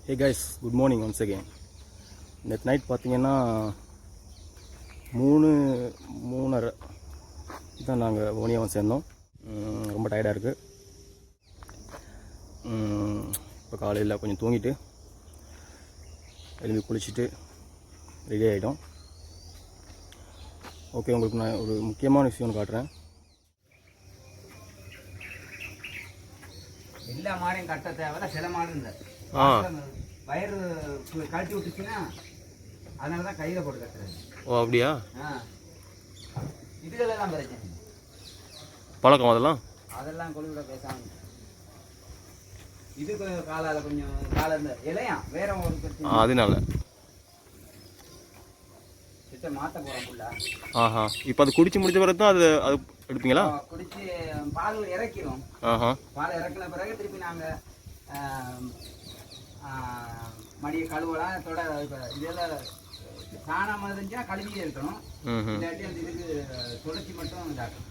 Hey guys, good morning once again. நேற்று night பார்த்தீங்கன்னா 3:30 தான் நாங்கள் ஓனியாவும் சேர்ந்தோம். ரொம்ப டயர்டாக இருக்குது. இப்போ காலையில் கொஞ்சம் தூங்கிட்டு எழுப்பி குளிச்சுட்டு ரெடி ஆகிட்டோம். ஓகே, உங்களுக்கு நான் ஒரு முக்கியமான விஷயம் ஒன்று காட்டுறேன். எல்லா மாடையும் கட்ட தேவை, சில மாடு இல்லை. வயிறு கழட்டி விட்டுச்சுன்னா அதனால தான் கையில் போட்டு கட்டுறது. ஓ, அப்படியா? இதுகளெல்லாம் பிரச்சனை பழக்கம் அதெல்லாம் கொழுவிட பேசாமல். இது காலால் கொஞ்சம் கால இந்த இலையா வேற ஒரு பிரச்சனை, அதனால கிட்ட மாற்ற போகிறோம் ஃபுல்லா. இப்போ அது குடிச்சு முடிச்ச பிறகு தான் அது எடுப்பீங்களா? குடிச்சு பால் இறக்கிறோம். பால் இறக்கின பிறகு திருப்பி நாங்கள் மடியை கழுவலாம். இதெல்லாம் சாணம் இருந்துச்சுன்னா கழுவியே இருக்கணும். இல்லாட்டி அந்த இதுக்கு தொடச்சி மட்டும் இதாக்கணும்.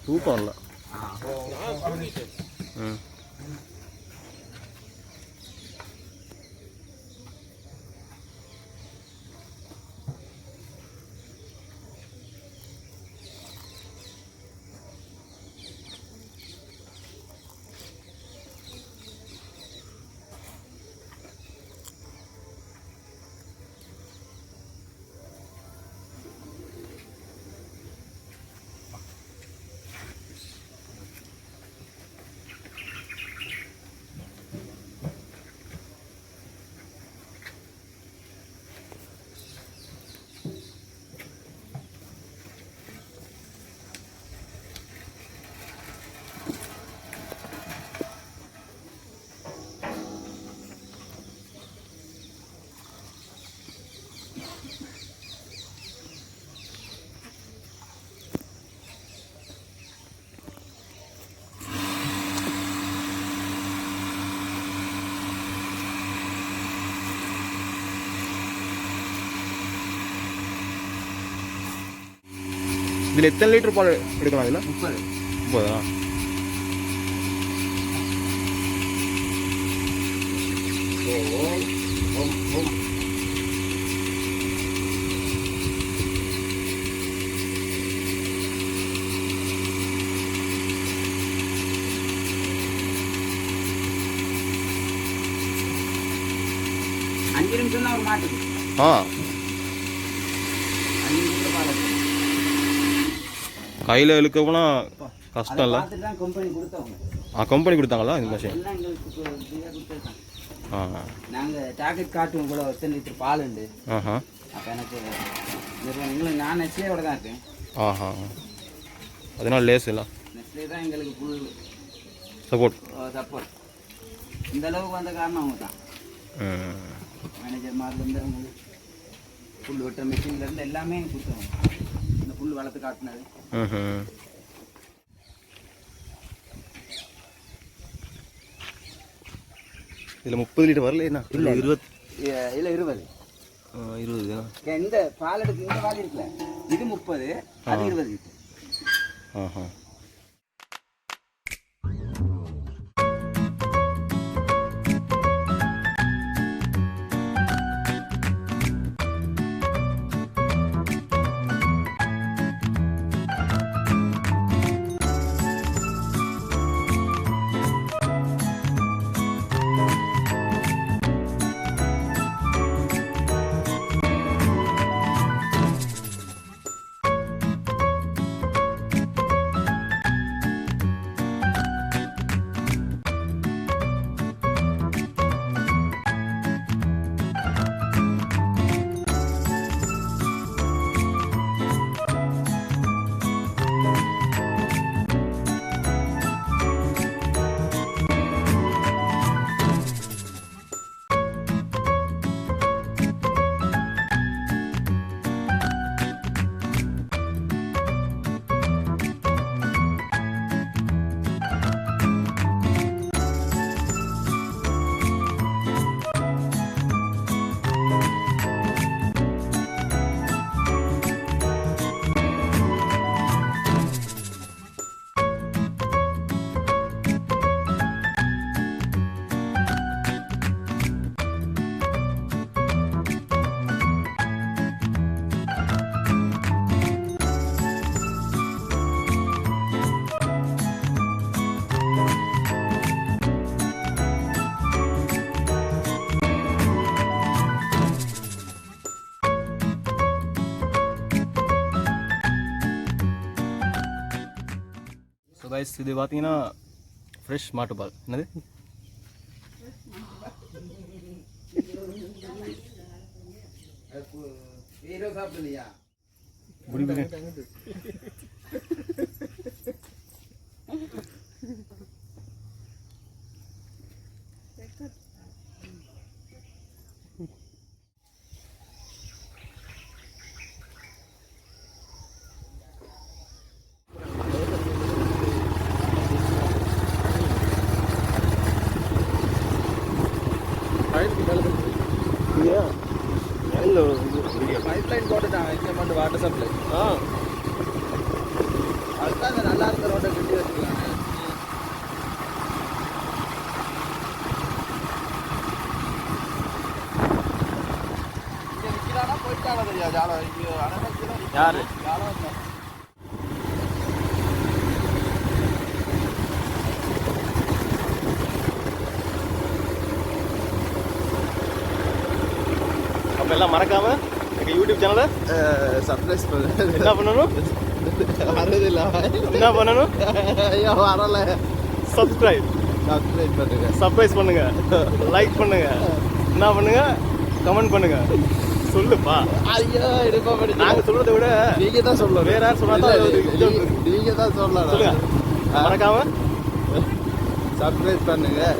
தூக்கம் இல்லை. இதில் எத்தனை லிட்டர் பால் எடுக்கலாம்? இதில் 30. அஞ்சு நிமிஷம் தான் ஒரு மாட்டுக்கு. 5 நிமிஷம் பால் கையில் இழுக்க போனால் கஷ்டம் இல்லை. கம்பெனி கொடுத்தாங்களா இந்த மிஷின்? நாங்கள் டாக்கெட் காட்டுவோம் கூட எத்தனை லிட்டர் பால் உண்டு. அப்போ எனக்கு எங்களுக்கு நான் நெஸ்லேயோட தான் இருக்கேன். அதனால லேஸ் இல்லை. நெஸ்லே தான் எங்களுக்கு ஃபுல் சப்போர்ட். இந்த அளவுக்கு வந்த காரணம் அவங்க தான். மேனேஜர் மாதிரிலேருந்து புல் வெட்டுற மிஷின்லேருந்து எல்லாமே கொடுத்தாங்க. இந்த புல் வளர்த்து காட்டினது. இதில் 30 லிட்டர் வரல என்ன? இல்லை 20. இல்லை 20. இந்த பால் எடுத்து இந்த பால் இருக்குல்ல, இது 30, அது 20 லிட்டர். கைஸ் இது பார்த்தீங்கன்னா ஃப்ரெஷ் மாட்டுப்பால். என்னது சாப்பிடலையா? பைப்லைன் போட்டுட்டாங்க இங்கே வாட்டர் சப்ளை. அதுதான் இந்த நல்லா இருக்கிற ரோட்டை கட்டி வச்சுக்கலாம். இங்கே நிற்கிறானா போயிட்டாங்க தெரியா ஜாலம். இங்கே யாரு ஜாலம் இல்லை. அப்போ எல்லாம் மறக்காம எங்கள் யூடியூப் சேனலை சர்ப்ரைஸ் பண்ணு. என்ன பண்ணணும்? வரதில்லை. என்ன பண்ணணும்? ஐயோ வரல. சப்ஸ்கிரைப் பண்ணுங்க, சர்ப்ரைஸ் பண்ணுங்க, லைக் பண்ணுங்க, என்ன பண்ணுங்க, கமெண்ட் பண்ணுங்க. சொல்லுப்பா. ஐயோ இருப்பா படி. நாங்கள் சொல்றதை விட நீங்கள் தான் சொல்லணும். வேற யார் சொன்னா நீங்கள் தான் சொல்லலாம். சொல்லுங்க. மறக்காம சர்ப்ரைஸ் பண்ணுங்க.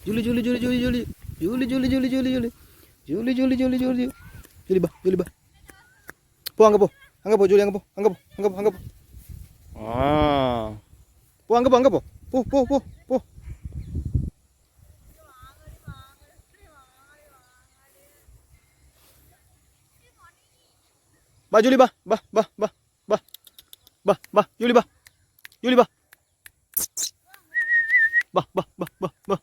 Juli Juli Juli Juli Juli Juli Juli Juli Juli Juli Juli Juli Juli Juli Juli ba Juli ba po angga po Juli angga po போ அங்கே போ அங்கே போ போ போ போ போ. பா ஜூலி பா பா பா பா பா பா பா ஜூலி பா ஜூலி பா பா பா பா பா பா.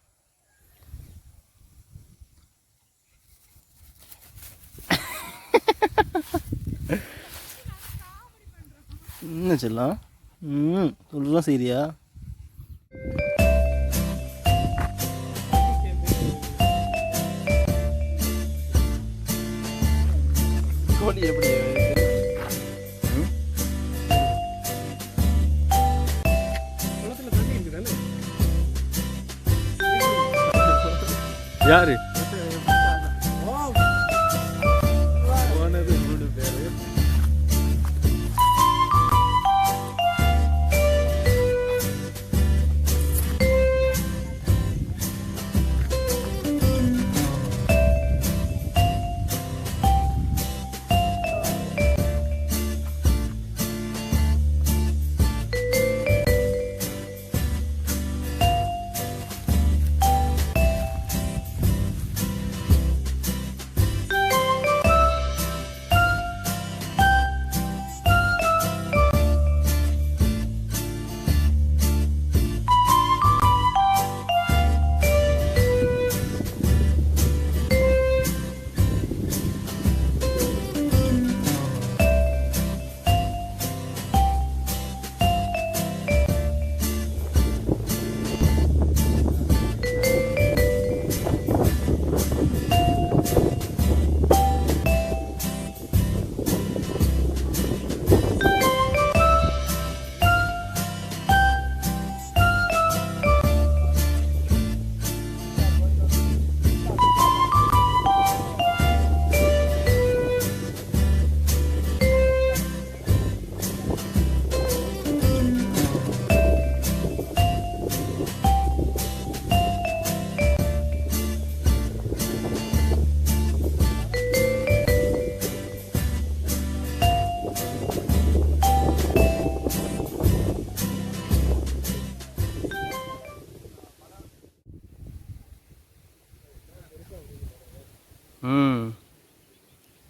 என்ன செல்லாம் சொல்லலாம் சரியா? கோழி எப்படி யாரு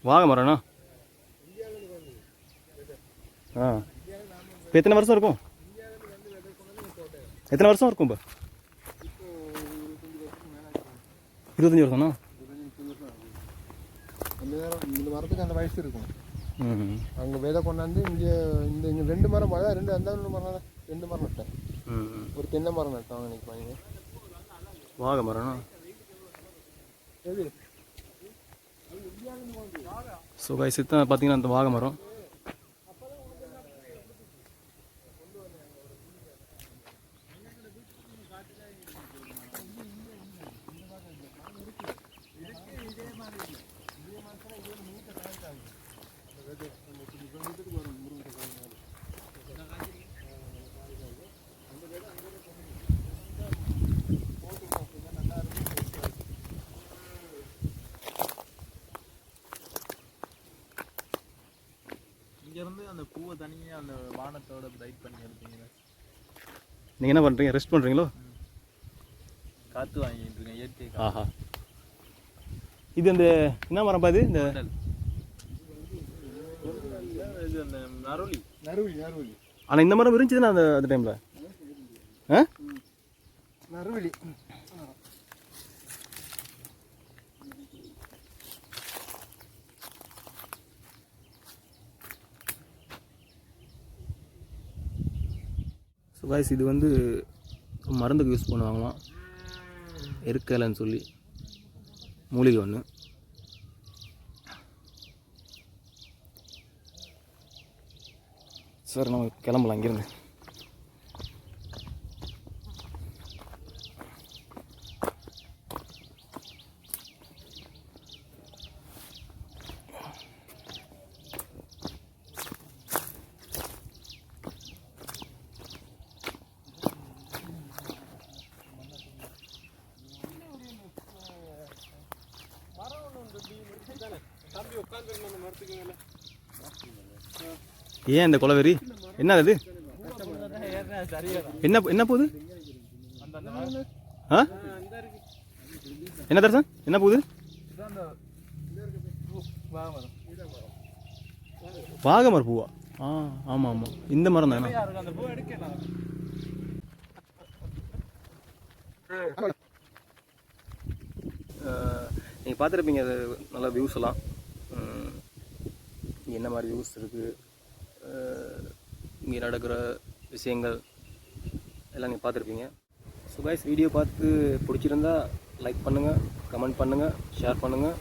வாங்க மரண்ணா. இப்போ எத்தனை வருஷம் இருக்கும்? எத்தனை வருஷம் இருக்கும்? இப்போ 25 வருஷம்ண்ணா. இந்த மரத்துக்கு அந்த வயசு இருக்கும். அங்கே விதை கொண்டாந்து இங்கே இங்கே 2 மரம் மழை 2 அந்த மரம் 2 மரம் நட்டேன். ஒரு தென்னை மரம் நட்டோம் அன்னைக்கு பாருங்க. வாங்க மரண்ணா. ஸோ கைஸ் தான் பார்த்தீங்கன்னா அந்த வாகை மரம். இங்கேருந்து அந்த பூவை தனியாக அந்த வானத்தோட பிரைட் பண்ணி எடுப்பீங்க. நீங்கள் என்ன பண்ணுறீங்க? ரெஸ்ட் பண்ணுறீங்களோ? காற்று வாங்கிட்டு இருக்கேன் இயற்கை. ஆஹா, இது அந்த என்ன மரம் பாது? இந்த இது அந்த நறுவலி நறுவலி நறுவலி. ஆனால் இந்த மரம் இருந்துச்சுன்னா அந்த டைமில் நறுவலி. ஸோ கைஸ் இது வந்து மருந்துக்கு யூஸ் பண்ணுவாங்களாம், எருக்கலைன்னு சொல்லி மூலிகை ஒன்று. சார் நம்ம கிளம்பலாம் இங்கேருந்து. ஏன் இந்த கொலவெறி என்ன அது? என்ன என்ன போகுது ஆ என்ன தர்சன் என்ன போகுது வாகமர பூவா ஆ ஆமாம் ஆமாம் இந்த மரம் தானே நீங்கள் பார்த்துருப்பீங்க அது நல்ல வியூஸ் எல்லாம் இங்கே என்ன மாதிரி வியூஸ் இருக்குது இங்கே நடக்கிற விஷயங்கள் எல்லாம் நீங்கள் பார்த்துருப்பீங்க. ஸோ கைஸ் வீடியோ பார்த்து பிடிச்சிருந்தா லைக் பண்ணுங்கள், கமெண்ட் பண்ணுங்கள், ஷேர் பண்ணுங்கள்.